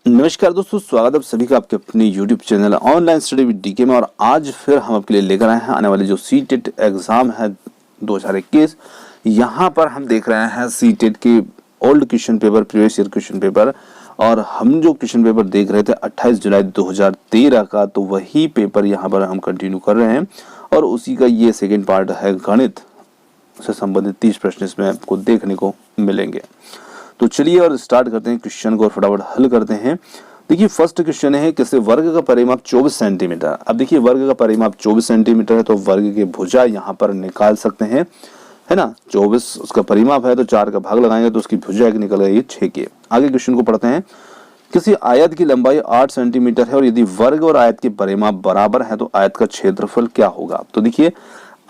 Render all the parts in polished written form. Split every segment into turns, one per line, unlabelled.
नमस्कार दोस्तों, स्वागत है आप सभी का आपके अपने YouTube channel online study with DK में। और आज फिर हम आपके लिए लेकर आए हैं आने वाले जो सीटेट एग्जाम है 2021। यहाँ पर हम देख रहे हैं सीटेट के old question paper, previous year question paper. और हम जो क्वेश्चन पेपर देख रहे थे 28 जुलाई 2013 का, तो वही पेपर यहाँ पर हम कंटिन्यू कर रहे हैं। और उसी का ये सेकेंड पार्ट है, गणित से संबंधित 30 प्रश्न इसमें आपको देखने को मिलेंगे। तो चलिए और स्टार्ट करते हैं क्वेश्चन को और फटाफट हल करते हैं। देखिए फर्स्ट क्वेश्चन है, किसी वर्ग का परिमाप 24 सेंटीमीटर। अब देखिए वर्ग का परिमाप 24 सेंटीमीटर है, तो वर्ग की भुजा यहाँ पर निकाल सकते हैं, है ना। 24 उसका परिमाप है, तो 4 का भाग लगाएंगे तो उसकी भुजा एक निकल गई 6 की। आगे क्वेश्चन को पढ़ते हैं। किसी आयत की लंबाई 8 सेंटीमीटर है और यदि वर्ग और आयत के परिमाप बराबर है तो आयत का क्षेत्रफल क्या होगा। तो देखिए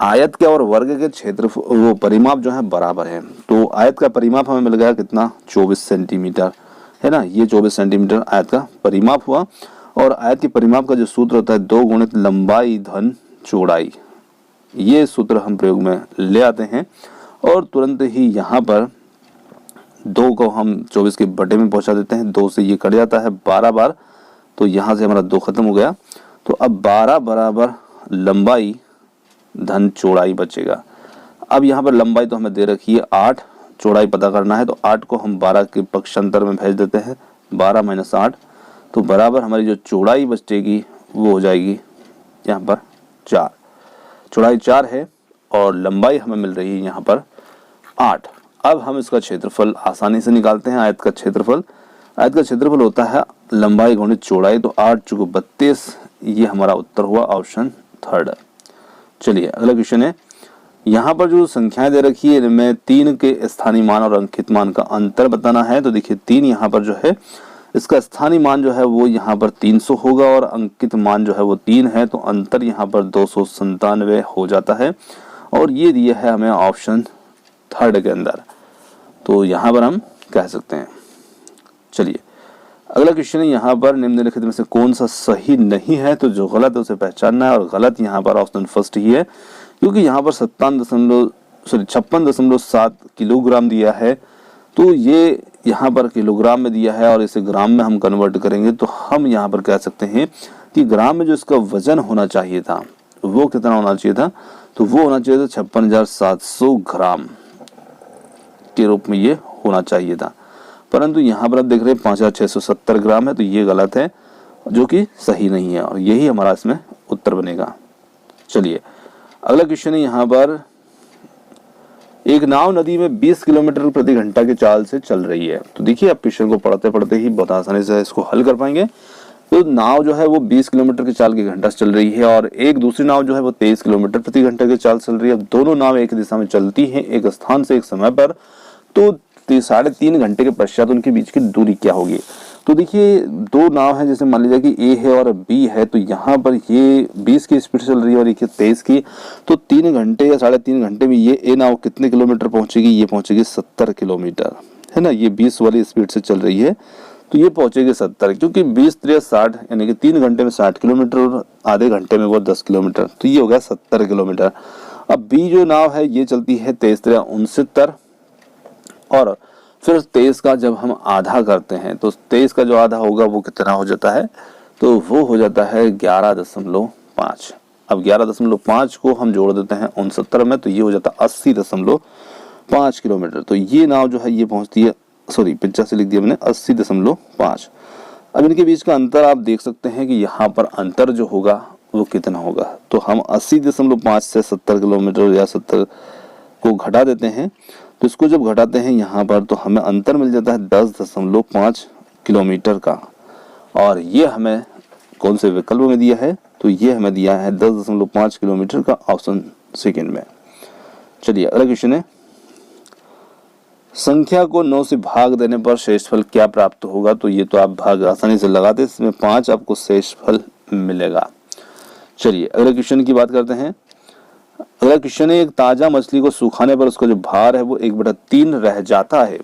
आयत के और वर्ग के क्षेत्र वो परिमाप जो है बराबर है, तो आयत का परिमाप हमें मिल गया कितना, 24 सेंटीमीटर, है ना। ये 24 सेंटीमीटर आयत का परिमाप हुआ। और आयत के परिमाप का जो सूत्र होता है 2 गुणित लंबाई धन चौड़ाई, ये सूत्र हम प्रयोग में ले आते हैं। और तुरंत ही यहाँ पर 2 को हम 24 के बटे में पहुंचा देते हैं। 2 से ये कट जाता है 12 बार, तो यहाँ से हमारा 2 खत्म हो गया। तो अब 12 बराबर लंबाई धन चौड़ाई बचेगा। अब यहाँ पर लंबाई तो हमें दे रखी है 8, चौड़ाई पता करना है, तो 8 को हम 12 के पक्षांतर में भेज देते हैं, 12 - 8, तो बराबर हमारी जो चौड़ाई बचेगी वो हो जाएगी यहाँ पर 4। चौड़ाई 4 है और लंबाई हमें मिल रही है यहाँ पर 8। अब हम इसका क्षेत्रफल आसानी से निकालते हैं। आयत का क्षेत्रफल होता है लंबाई गुणित चौड़ाई, तो 8 × 32, ये हमारा उत्तर हुआ, ऑप्शन थर्ड। चलिए अगला क्वेश्चन है। यहाँ पर जो संख्याएं दे रखी है इनमें 3 के स्थानीय मान और अंकित मान का अंतर बताना है। तो देखिए 3 यहाँ पर जो है, इसका स्थानीय मान जो है वो यहाँ पर 300 होगा और अंकित मान जो है वो 3 है, तो अंतर यहाँ पर 297 हो जाता है। और ये दिया है हमें ऑप्शन थर्ड के अंदर, तो यहाँ पर हम कह सकते हैं। चलिए अगला क्वेश्चन है। यहाँ पर निम्नलिखित में से कौन सा सही नहीं है, तो जो गलत है उसे पहचानना है। और गलत यहाँ पर ऑप्शन फर्स्ट ही है, क्योंकि यहाँ पर 56.7 किलोग्राम दिया है, तो ये यहाँ पर किलोग्राम में दिया है और इसे ग्राम में हम कन्वर्ट करेंगे तो हम यहाँ पर कह सकते हैं कि ग्राम में जो इसका वजन होना चाहिए था वो कितना होना चाहिए था, तो वो होना चाहिए था 56,700 ग्राम के रूप में ये होना चाहिए था। परंतु यहाँ पर आप देख रहे हैं 5,670 ग्राम है, तो ये गलत है, जो कि सही नहीं है, और यही हमारा इसमें उत्तर बनेगा। चलिए अगला क्वेश्चन है। यहाँ पर एक नाव नदी में 20 किलोमीटर प्रति घंटा की चाल से चल रही है। तो देखिए आप क्वेश्चन को पढ़ते पढ़ते ही बहुत आसानी से इसको हल कर पाएंगे। तो नाव जो है वो 20 किलोमीटर की चाल के घंटा से चल रही है और एक दूसरी नाव जो है वो 23 किलोमीटर प्रति घंटा की चाल चल रही है। अब दोनों नाव एक दिशा में चलती हैं, एक स्थान से एक समय पर, तो 3.5 घंटे के पश्चात उनके बीच की दूरी क्या होगी। तो देखिए 2 नाव है, जैसे मान लीजिए कि ए है और बी है, तो यहाँ पर ये 20 की स्पीड चल रही है और ये 23 की, तो 3 घंटे या 3.5 घंटे में ये ए नाव कितने किलोमीटर पहुंचेगी, ये पहुंचेगी 70 किलोमीटर, है ना। ये 20 वाली स्पीड से चल रही है तो ये पहुंचेगी 70, क्योंकि 20 × 60 यानी कि 3 घंटे में 60 किलोमीटर और आधे घंटे में वो 10 किलोमीटर, तो ये हो गया 70 किलोमीटर। अब बी जो नाव है ये चलती है 23 × 69, और फिर 23 का जब हम आधा करते हैं तो 23 का जो आधा होगा वो कितना हो जाता है, तो वो हो जाता है 11.5। अब 11.5 को हम जोड़ देते हैं 69 में, तो ये हो जाता है 80.5 किलोमीटर। तो ये नाव जो है ये पहुंचती है, सॉरी 85 लिख दिया मैंने, 80.5। अब इनके बीच का अंतर आप देख सकते हैं कि यहाँ पर अंतर जो होगा वो कितना होगा, तो हम 80.5 से 70 किलोमीटर या 70 को घटा देते हैं। तो इसको जब घटाते हैं यहाँ पर तो हमें अंतर मिल जाता है 10.5 किलोमीटर का। और ये हमें कौन से विकल्प में दिया है, तो ये हमें दिया है 10.5 किलोमीटर का, ऑप्शन सेकंड में। चलिए अगला क्वेश्चन है। संख्या को 9 से भाग देने पर शेषफल क्या प्राप्त होगा। तो ये तो आप भाग आसानी से लगाते, इसमें 5 आपको शेषफल मिलेगा। चलिए अगले क्वेश्चन की बात करते हैं। अगला क्वेश्चन है। एक ताजा मछली को सुखाने पर उसका जो भार है वो 1/3 रह जाता है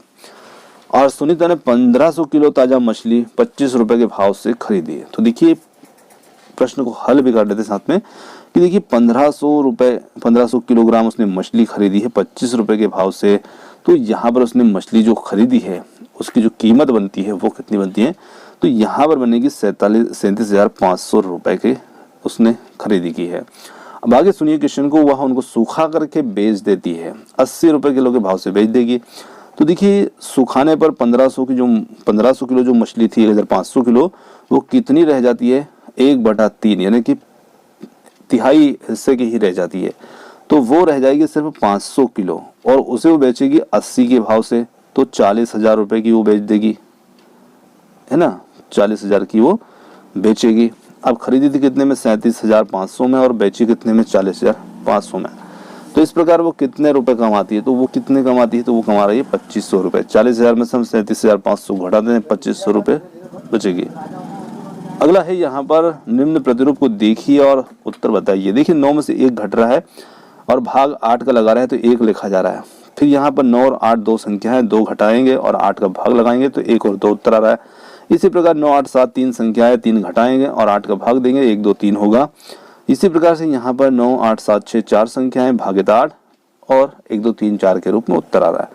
और सुनीता ने 1500 किलो ताजा मछली 25 रुपए के भाव से खरीदी है। तो देखिए प्रश्न को हल भी कर देते साथ में कि देखिए 1500 किलोग्राम उसने मछली खरीदी है 25 रुपए के भाव से। तो यहाँ पर उसने मछली जो खरीदी है उसकी जो कीमत बनती है वो कितनी बनती है, तो यहाँ पर बनेगी 37,500 रुपए की उसने खरीदी की है। अब आगे सुनिए क्वेश्चन को, वह उनको सूखा करके बेच देती है, 80 रुपए किलो के भाव से बेच देगी। तो देखिए सुखाने पर 1500 किलो जो मछली थी 1500 किलो, वो कितनी रह जाती है, 1/3 यानी कि तिहाई हिस्से की ही रह जाती है। तो वो रह जाएगी सिर्फ 500 किलो और उसे वो बेचेगी 80 के भाव से, तो 40,000 रुपए की वो बेच देगी, है ना, 40,000 की वो बेचेगी। अब खरीदी थी कितने में, 37,500 में, और बेची कितने में, 40,500 में। तो इस प्रकार वो कितने रुपए कमाती है, तो वो कितने कमाती है, तो वो कमा रही है 2500 रुपए। 40,000 में से हम 37,500 घटा दें, 2500 रुपए बचेगी। अगला है यहाँ पर निम्न प्रतिरूप को देखिए और उत्तर बताइए। देखिए 9 में से 1 घट रहा है और भाग 8 का लगा रहा है, तो 1 लिखा जा रहा है। फिर यहाँ पर 9 और 8 दो संख्या है, 2 घटाएंगे और 8 का भाग लगाएंगे, तो 1 और 2 उत्तर आ रहा है। इसी प्रकार 9, 8, 7 तीन संख्या है, 3 घटाएंगे और 8 का भाग देंगे, 1, 2, 3 होगा। इसी प्रकार से यहाँ पर 9, 8, 7, 6 4 संख्या है, भागित 8 और 1, 2, 3, 4 के रूप में उत्तर आ रहा है।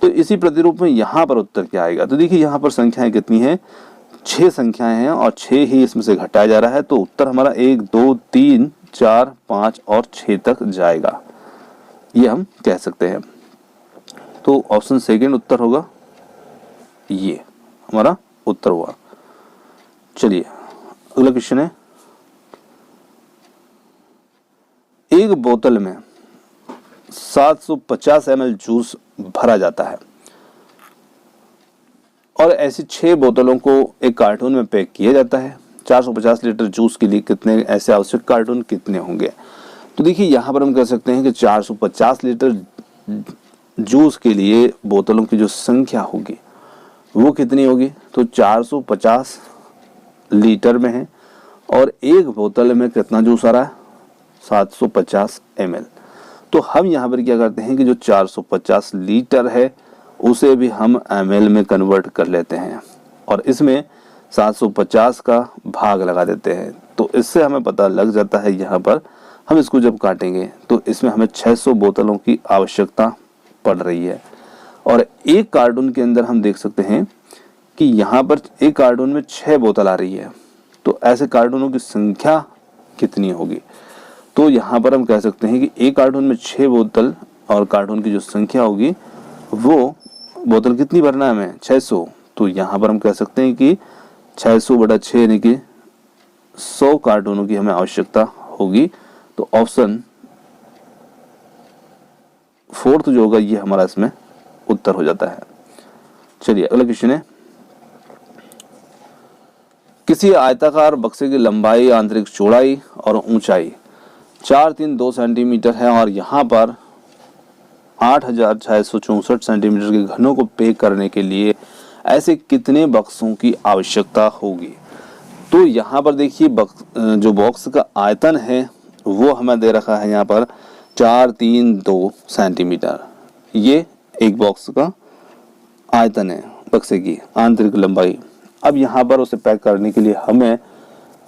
तो इसी प्रतिरूप में यहाँ पर उत्तर क्या आएगा, तो देखिए यहाँ पर संख्याएं कितनी है, 6 संख्याएं हैं और 6 ही इसमें से घटाया जा रहा है। तो उत्तर हमारा 1, 2, 3, 4, 5 और 6 तक जाएगा, ये हम कह सकते हैं। तो ऑप्शन सेकंड उत्तर होगा, ये हमारा उत्तर हुआ। चलिए अगला क्वेश्चन है, एक बोतल में 750 ml जूस भरा जाता है और ऐसी 6 बोतलों को एक कार्टून में पैक किया जाता है। 450 लीटर जूस के लिए कितने ऐसे आवश्यक कार्टून कितने होंगे। तो देखिए यहाँ पर हम कह सकते हैं कि 450 लीटर जूस के लिए बोतलों की जो संख्या होगी वो कितनी होगी, तो 450 लीटर में है और एक बोतल में कितना जूस आ रहा है, 750 ml। तो हम यहाँ पर क्या करते हैं कि जो 450 लीटर है उसे भी हम ml में कन्वर्ट कर लेते हैं और इसमें 750 का भाग लगा देते हैं। तो इससे हमें पता लग जाता है, यहाँ पर हम इसको जब काटेंगे तो इसमें हमें 600 बोतलों की आवश्यकता पड़ रही है। और एक कार्टून के अंदर हम देख सकते हैं कि यहाँ पर एक कार्टून में 6 बोतल आ रही है, तो ऐसे कार्टूनों की संख्या कितनी होगी। तो यहाँ पर हम कह सकते हैं कि एक कार्टून में 6 बोतल और कार्टून की जो संख्या होगी वो बोतल कितनी भरना है हमें, 600। तो यहाँ पर हम कह सकते हैं कि 600/6 यानी कि 100 कार्टूनों की हमें आवश्यकता होगी। तो ऑप्शन फोर्थ जो होगा ये हमारा इसमें उत्तर हो जाता है। चलिए अगला क्वेश्चन है, किसी आयताकार बक्से की लंबाई, आंतरिक चौड़ाई और ऊंचाई 432 सेंटीमीटर है और यहाँ पर 8,664 सेंटीमीटर के घनों को पैक करने के लिए ऐसे कितने बक्सों की आवश्यकता होगी। तो यहाँ पर देखिए जो बॉक्स का आयतन है वो हमें दे रखा है यहाँ पर 432 सेंटीमीटर, ये एक बॉक्स का आयतन है, बक्से की आंतरिक लंबाई। अब यहाँ पर उसे पैक करने के लिए हमें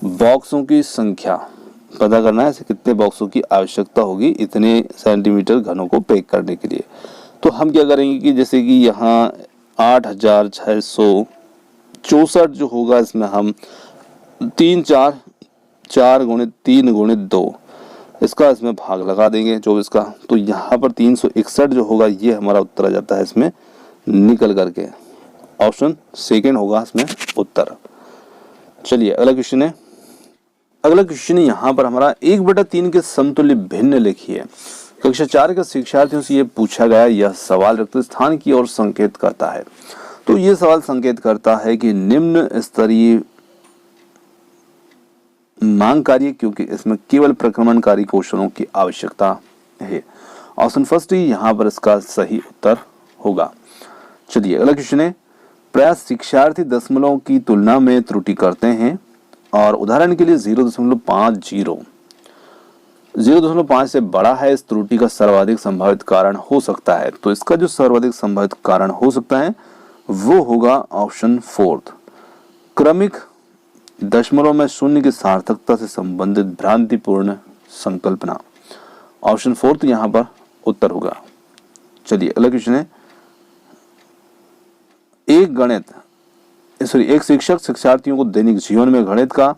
बॉक्सों की संख्या पता करना है, ऐसे कितने बॉक्सों की आवश्यकता होगी इतने सेंटीमीटर घनों को पैक करने के लिए। तो हम क्या करेंगे कि जैसे कि यहाँ 8,664 जो होगा इसमें हम 3, 4, 4 × 3 × 2 इसका इसमें भाग लगा देंगे 24 का। तो यहाँ पर 361 जो होगा ये हमारा उत्तर आ जाता है इसमें निकल करके। ऑप्शन सेकंड होगा इसमें उत्तर। चलिए अगला क्वेश्चन है, अगला क्वेश्चन यहाँ पर हमारा 1/3 के समतुल्य भिन्न लिखिए। कक्षा 4 के शिक्षार्थियों से ये पूछा गया, यह सवाल रिक्त स्थान की ओर संकेत करता है। तो ये सवाल संकेत करता है कि निम्न स्तरीय मांग कार्य, क्योंकि इसमें केवल प्रक्रमणकारी कौशलों की आवश्यकता है। ऑप्शन फर्स्ट ही यहाँ पर इसका सही उत्तर होगा। चलिए अगला क्वेश्चन है, प्रयास शिक्षार्थी दशमलव की तुलना में त्रुटि करते हैं और उदाहरण के लिए 0.50 0.5 से बड़ा है, इस त्रुटि का सर्वाधिक संभावित कारण हो सकता है। तो इसका जो सर्वाधिक संभावित कारण हो सकता है वो होगा ऑप्शन फोर्थ, क्रमिक दशमलव में शून्य की सार्थकता से संबंधित भ्रांतिपूर्ण संकल्पना। ऑप्शन फोर्थ यहाँ पर उत्तर होगा। चलिए अगला क्वेश्चन है, एक गणित एक शिक्षक शिक्षार्थियों को दैनिक जीवन में गणित का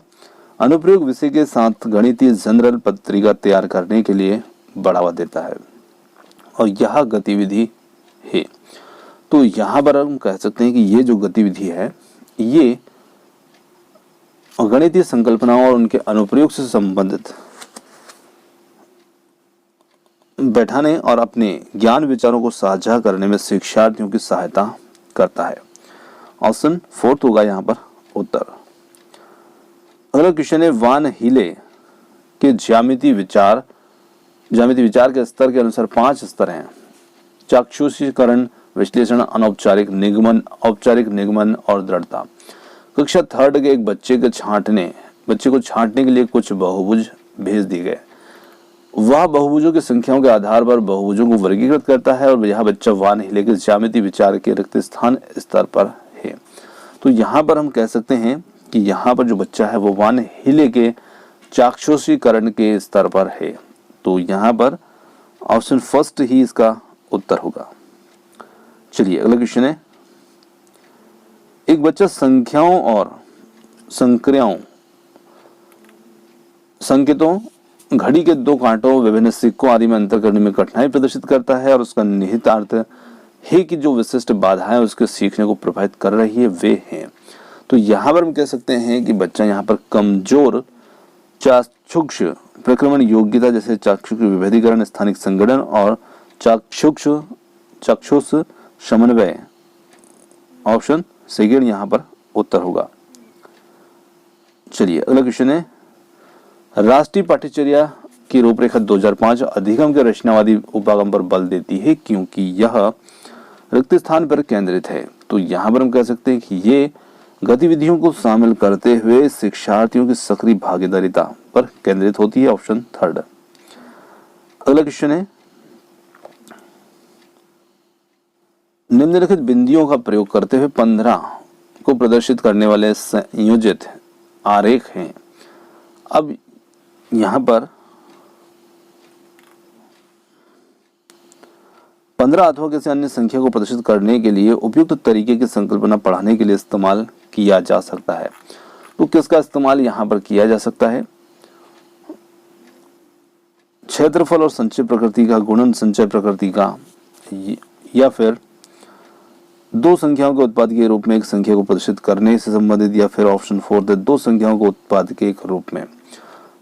अनुप्रयोग विषय के साथ गणितीय जनरल पत्रिका तैयार करने के लिए बढ़ावा देता है और यह गतिविधि है। तो यहाँ पर हम कह सकते हैं कि ये जो गतिविधि है ये गणितीय संकल्पनाओं और उनके अनुप्रयोग से संबंधित बैठाने और अपने ज्ञान विचारों को साझा करने में शिक्षार्थियों की सहायता करता है। ऑप्शन 4 होगा यहाँ पर उत्तर। अगला क्वेश्चन है वान हीले के ज्यामिति विचार के स्तर के अनुसार 5 स्तर हैं। चाक्षुषीकरण, विश्लेषण, अनौपचारिक निगमन, औपचारिक निगमन और दृढ़ता। कक्षा 3 के एक बच्चे को छांटने के लिए कुछ बहुभुज भेज दिए गए। वह बहुभुजों की संख्याओं के आधार पर बहुभुजों को वर्गीकृत करता है और यह बच्चा वान हीले के ज्यामिति विचार के रिक्त स्थान स्तर पर है। तो यहाँ पर हम कह सकते हैं कि यहाँ पर जो बच्चा है वो वान हीले के चाक्षुषीकरण के स्तर पर है। तो यहाँ पर ऑप्शन फर्स्ट ही इसका उत्तर होगा। चलिए अगला क्वेश्चन है एक बच्चा संख्याओं और संकेतों, घड़ी के 2 कांटों, विभिन्न सिक्कों आदि में अंतर करने में कठिनाई प्रदर्शित करता है और उसका निहित अर्थ है कि जो विशिष्ट बाधाएं उसके सीखने को प्रभावित कर रही है वे हैं। तो यहाँ पर हम कह सकते हैं कि बच्चा यहाँ पर कमजोर चाक्षुष प्रक्रमण योग्यता जैसे चाक्षुष विभेदीकरण, स्थानिक संगठन और चाक्षुष समन्वय, ऑप्शन सेकंड यहाँ पर उत्तर होगा। चलिए अगला क्वेश्चन है राष्ट्रीय पाठ्यचर्या की रूपरेखा 2005 अधिगम के रचनावादी उपागम पर बल देती है क्योंकि यह रिक्त स्थान पर केंद्रित है। तो यहाँ पर हम कह सकते हैं कि ये गतिविधियों को शामिल करते हुए शिक्षार्थियों की सक्रिय भागीदारिता पर केंद्रित होती है। ऑप्शन 3। अगला क्वेश्चन है निम्नलिखित बिंदुओं का प्रयोग करते हुए 15 को प्रदर्शित करने वाले संयोजित आरेख हैं। अब यहाँ पर 15 अथवा किसी अन्य संख्या को प्रदर्शित करने के लिए उपयुक्त तरीके की संकल्पना पढ़ाने के लिए इस्तेमाल किया जा सकता है। तो किसका इस्तेमाल यहाँ पर किया जा सकता है? क्षेत्रफल और संचय प्रकृति का, गुणन संचय प्रकृति का, या फिर 2 संख्याओं के उत्पाद के रूप में एक संख्या को प्रदर्शित करने से संबंधित, या फिर ऑप्शन 4 2 संख्याओं को उत्पाद के एक रूप में।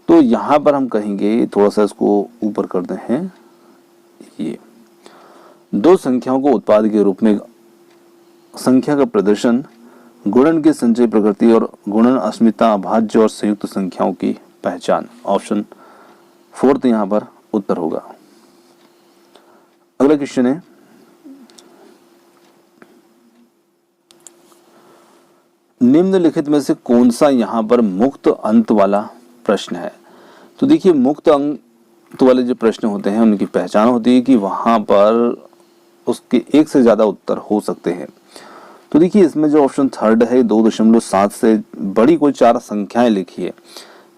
तो यहाँ पर हम कहेंगे, थोड़ा सा इसको ऊपर करते हैं, ये 2 संख्याओं को उत्पाद के रूप में संख्या का प्रदर्शन, गुणन की संचय प्रकृति और गुणन अस्मिता, अभाज्य और संयुक्त संख्याओं की पहचान। ऑप्शन 4 यहाँ पर उत्तर होगा। अगला क्वेश्चन है निम्नलिखित में से कौन सा यहाँ पर मुक्त अंत वाला प्रश्न है? तो देखिए, मुक्त अंत वाले जो प्रश्न होते हैं उनकी पहचान होती है कि वहां पर उसके एक से ज्यादा उत्तर हो सकते हैं। तो देखिए, इसमें जो ऑप्शन 3 है 2.7 से बड़ी कोई 4 संख्याएं लिखी है,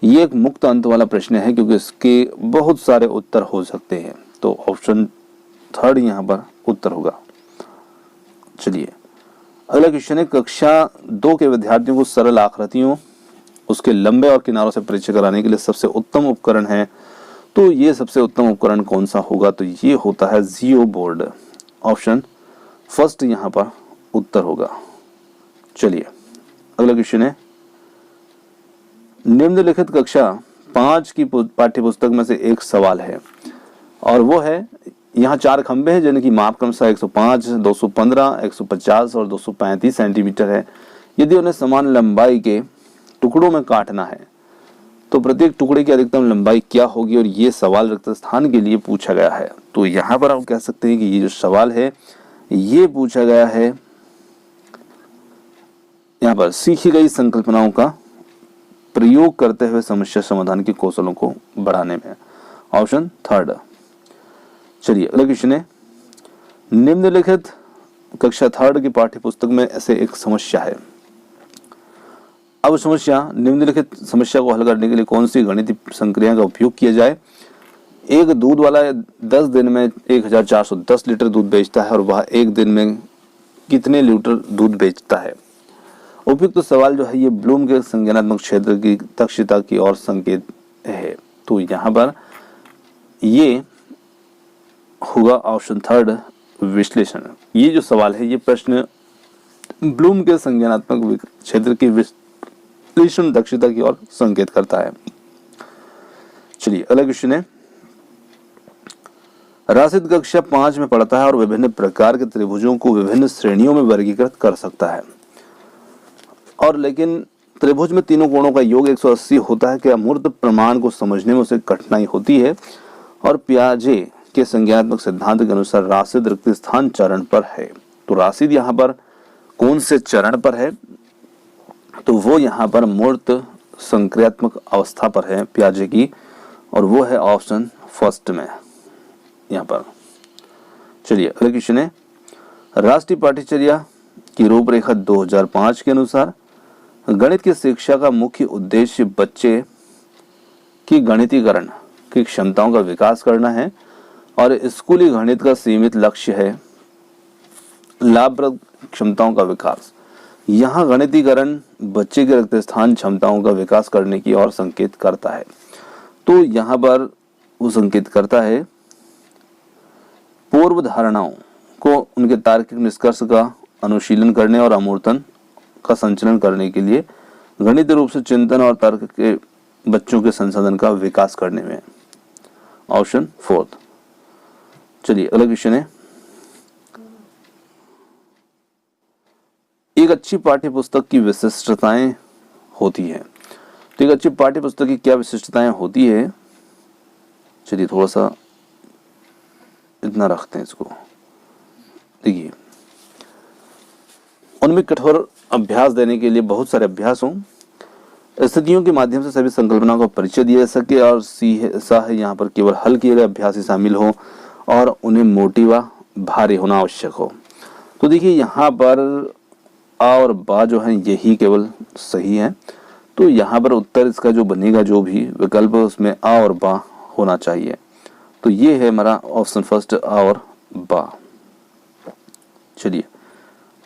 ये एक मुक्त अंत वाला प्रश्न है क्योंकि इसके बहुत सारे उत्तर हो सकते हैं। तो ऑप्शन 3 यहाँ पर उत्तर होगा। चलिए अगला क्वेश्चन है कक्षा 2 के विद्यार्थियों को सरल आकृतियों, उसके लंबे और किनारों से परिचय कराने के लिए सबसे उत्तम उपकरण है। तो ये सबसे उत्तम उपकरण कौन सा होगा? तो ये होता है जियो बोर्ड। ऑप्शन फर्स्ट यहाँ पर उत्तर होगा। चलिए अगला क्वेश्चन है निम्नलिखित कक्षा 5 की पाठ्यपुस्तक में से एक सवाल है और वो है, यहाँ 4 खंबे हैं जिनकी माप क्रमशः 105, 215, 150 और 235 सेंटीमीटर है। यदि उन्हें समान लंबाई के टुकड़ों में काटना है तो प्रत्येक टुकड़े की अधिकतम लंबाई क्या होगी? और ये सवाल रिक्त स्थान के लिए पूछा गया है। तो यहाँ पर हम कह सकते हैं कि ये जो सवाल है ये पूछा गया है यहाँ पर सीखी गई संकल्पनाओं का प्रयोग करते हुए समस्या समाधान के कौशलों को बढ़ाने में। ऑप्शन 3। चलिए अगला क्वेश्चन है निम्नलिखित कक्षा 3 की पाठ्यपुस्तक में ऐसे एक समस्या है। अब निम्नलिखित समस्या को हल करने के लिए कौन सी गणितीय संक्रिया का उपयोग किया जाए? एक दूध वाला 10 दिन में 1410 लीटर दूध बेचता है और वह एक दिन में कितने लीटर दूध बेचता है? उपयुक्त तो सवाल जो है ये ब्लूम के संज्ञानात्मक क्षेत्र की दक्षता की ओर संकेत है। तो यहाँ पर ये होगा ऑप्शन थर्ड विश्लेषण। ये जो सवाल है ये प्रश्न ब्लूम के संज्ञानात्मक क्षेत्र की विश्लेषण दक्षता की ओर संकेत करता है। चलिए अगला क्वेश्चन है, राशिद कक्षा 5 में पढ़ता है और विभिन्न प्रकार के त्रिभुजों को विभिन्न श्रेणियों में वर्गीकृत कर सकता है, और लेकिन त्रिभुज में तीनों कोणों का योग 180 होता है। क्या मूर्त प्रमाण को समझने में उसे कठिनाई होती है? और पियाजे के संज्ञानात्मक सिद्धांत के अनुसार राशिद रिक्त स्थान चरण पर है। तो राशिद यहाँ पर कौन से चरण पर है? तो वो यहाँ पर मूर्त संक्रियात्मक अवस्था पर है पियाजे की, और वो है ऑप्शन फर्स्ट में यहाँ पर। चलिए अगला क्वेश्चन है, राष्ट्रीय पाठ्यचर्या की रूपरेखा 2005 के अनुसार गणित की शिक्षा का मुख्य उद्देश्य बच्चे की गणितीकरण की क्षमताओं का विकास करना है, और स्कूली गणित का सीमित लक्ष्य है लाभप्रद क्षमताओं का विकास। यहाँ गणितीकरण बच्चे के रिक्त स्थान क्षमताओं का विकास करने की ओर संकेत करता है। तो यहाँ पर वो संकेत करता है पूर्व धारणाओं को उनके तार्किक निष्कर्ष का अनुशीलन करने और अमूर्तन का संचलन करने के लिए गणित रूप से चिंतन और तर्क के बच्चों के संसाधन का विकास करने में, ऑप्शन फोर्थ। चलिए अगला क्वेश्चन है, एक अच्छी पाठ्य पुस्तक की विशिष्टताएं होती है। तो एक अच्छी पाठ्य पुस्तक की क्या विशिष्टताएं होती है? चलिए थोड़ा सा इतना रखते हैं इसको। देखिए, उनमें कठोर अभ्यास देने के लिए बहुत सारे अभ्यास हों, स्थितियों के माध्यम से सभी संकल्पनाओं का परिचय दिया जा सके, और यहाँ पर केवल हल किए गए अभ्यास ही शामिल हो, और उन्हें मोटी व भारी होना आवश्यक हो। तो देखिए यहाँ पर आ और बा जो है यही केवल सही है। तो यहाँ पर उत्तर इसका जो बनेगा, जो भी विकल्प है उसमें आ और बा होना चाहिए। तो ये है हमारा ऑप्शन फर्स्ट, आ और बा। चलिए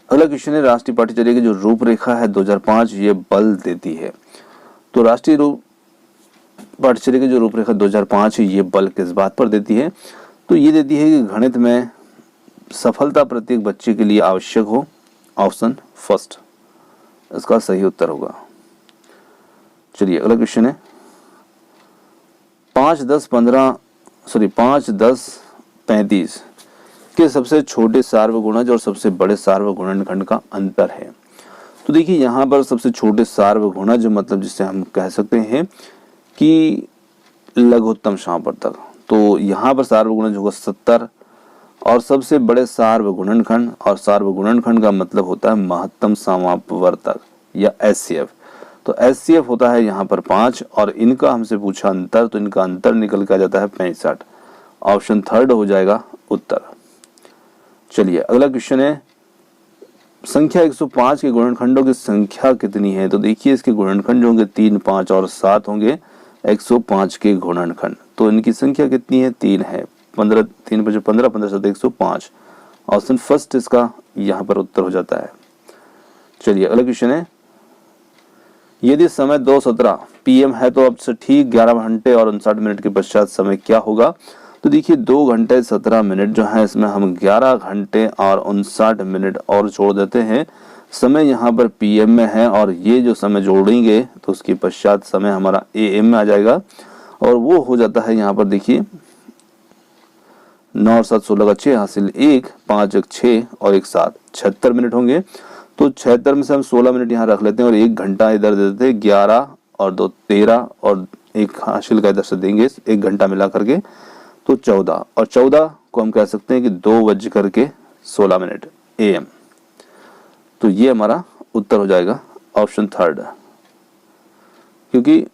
अगला क्वेश्चन है, राष्ट्रीय पाठ्यचर्या की जो रूपरेखा है 2005 ये बल देती है। तो राष्ट्रीय पाठ्यचर्या की जो रूपरेखा 2005 है ये बल किस बात पर देती है? तो ये देती है कि गणित में सफलता प्रत्येक बच्चे के लिए आवश्यक हो, ऑप्शन फर्स्ट इसका सही उत्तर होगा। चलिए अगला क्वेश्चन है, 5, 10, 35 के सबसे छोटे सार्वगुणज और सबसे बड़े सार्वगुणनखंड का अंतर है। तो देखिए यहाँ पर सबसे छोटे सार्वगुणज मतलब जिसे हम कह सकते हैं कि लघुत्तम सामर्थक। तो यहाँ पर सार्वगुणज होगा 70, और सबसे बड़े सार्वगुणनखंड, और सार्वगुणनखंड का मतलब होता है महत्तम समापवर्तक या एचसीएफ। तो एचसीएफ होता है यहाँ पर 5, और इनका हमसे पूछा अंतर, तो इनका अंतर निकल के आ जाता है 65। ऑप्शन थर्ड हो जाएगा उत्तर। चलिए अगला क्वेश्चन है, संख्या 105 के गुणनखंडों की संख्या कितनी है? तो देखिए इसके गुणनखंड होंगे 3, 5 और 7 होंगे 105 के गुणनखंड। तो इनकी संख्या कितनी है? 3 है। 15, 3 बजे 15, 15 7 105। ऑप्शन फर्स्ट इसका यहाँ पर उत्तर हो जाता है। चलिए अगला क्वेश्चन है, यदि समय 2:17 PM है तो अब से ठीक 11 घंटे और 59 मिनट के पश्चात समय क्या होगा? तो देखिए 2 घंटे 17 मिनट जो है इसमें हम 11 घंटे और 59 मिनट और जोड़ देते हैं। समय यहाँ पर PM में है, और ये जो समय जोड़ेंगे तो उसके पश्चात समय हमारा AM में आ जाएगा, और वो हो जाता है यहाँ पर देखिए 9 और 7 16 का 6 हासिल 1, 5 1 6 और 1 7 76 मिनट होंगे। तो 76 में से हम 16 मिनट यहाँ रख लेते हैं, और 1 घंटा इधर दे देते हैं। 11 और 2 13 और 1 हासिल का इधर से देंगे 1 घंटा मिला करके, तो 14, और 14 को हम कह सकते हैं कि 2:16 AM। तो ये हमारा उत्तर हो जाएगा ऑप्शन थर्ड, क्योंकि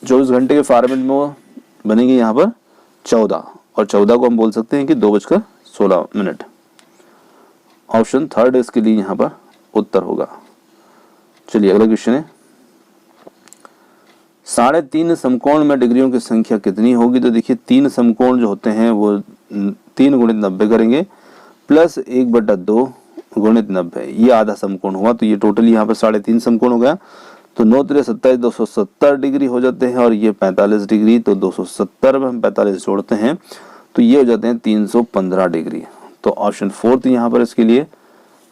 24 घंटे के फॉर्मेट में वो बनेंगे यहाँ पर 14, और 14 को हम बोल सकते हैं कि 2:16। ऑप्शन थर्ड इसके लिए यहाँ पर उत्तर होगा। चलिए अगला क्वेश्चन है, 3.5 समकोण में डिग्रियों की संख्या कितनी होगी? तो देखिए 3 समकोण जो होते हैं वो 3 गुणित 90 करेंगे, प्लस 1/2 गुणित 90, ये आधा समकोण हुआ। तो ये टोटल यहाँ पर 3.5 समकोण हो गया। तो 9 3 27, 270 डिग्री हो जाते हैं और ये 45 डिग्री। तो 270 में हम 45 जोड़ते हैं तो ये हो जाते हैं 315 डिग्री। तो ऑप्शन 4 यहाँ पर इसके लिए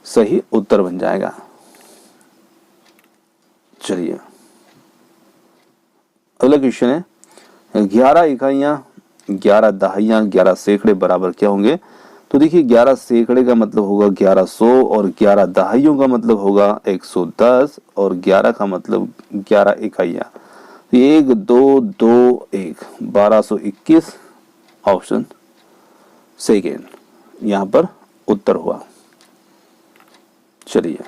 सही उत्तर बन जाएगा। चलिए अगला क्वेश्चन है 11 इकाइयां, 11 दहाइयां, 11 सैकड़े बराबर क्या होंगे? तो देखिए 11 सैकड़े का मतलब होगा 1100 और 11 दहाइयों का मतलब होगा 110 और 11 का मतलब 11 इकाइयां। 1 2 2 1 1221 ऑप्शन सेकेंड यहाँ पर उत्तर हुआ। चलिए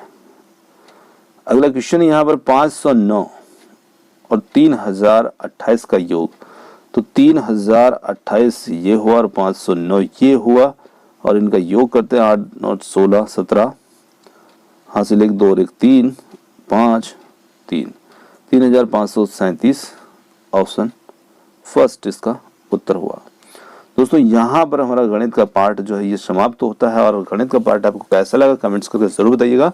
अगला क्वेश्चन यहाँ पर 509 और 3028 का योग। तो 3028 ये हुआ और 509 ये हुआ और इनका योग करते हैं 8 9 16 17 हासिल 1 2 और 1 3 5 3 3537 ऑप्शन फर्स्ट इसका उत्तर हुआ। दोस्तों यहाँ पर हमारा गणित का पार्ट जो है ये समाप्त होता है। और गणित का पार्ट आपको कैसा लगा कमेंट्स करके जरूर बताइएगा।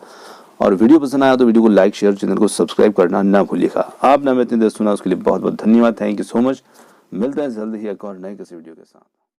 और वीडियो पसंद आया तो वीडियो को लाइक शेयर चैनल को सब्सक्राइब करना ना भूलिएगा। आपने हमें इतनी देर सुना उसके लिए बहुत बहुत धन्यवाद। Thank you so much. मिलते हैं जल्द ही एक और नए किसी वीडियो के साथ।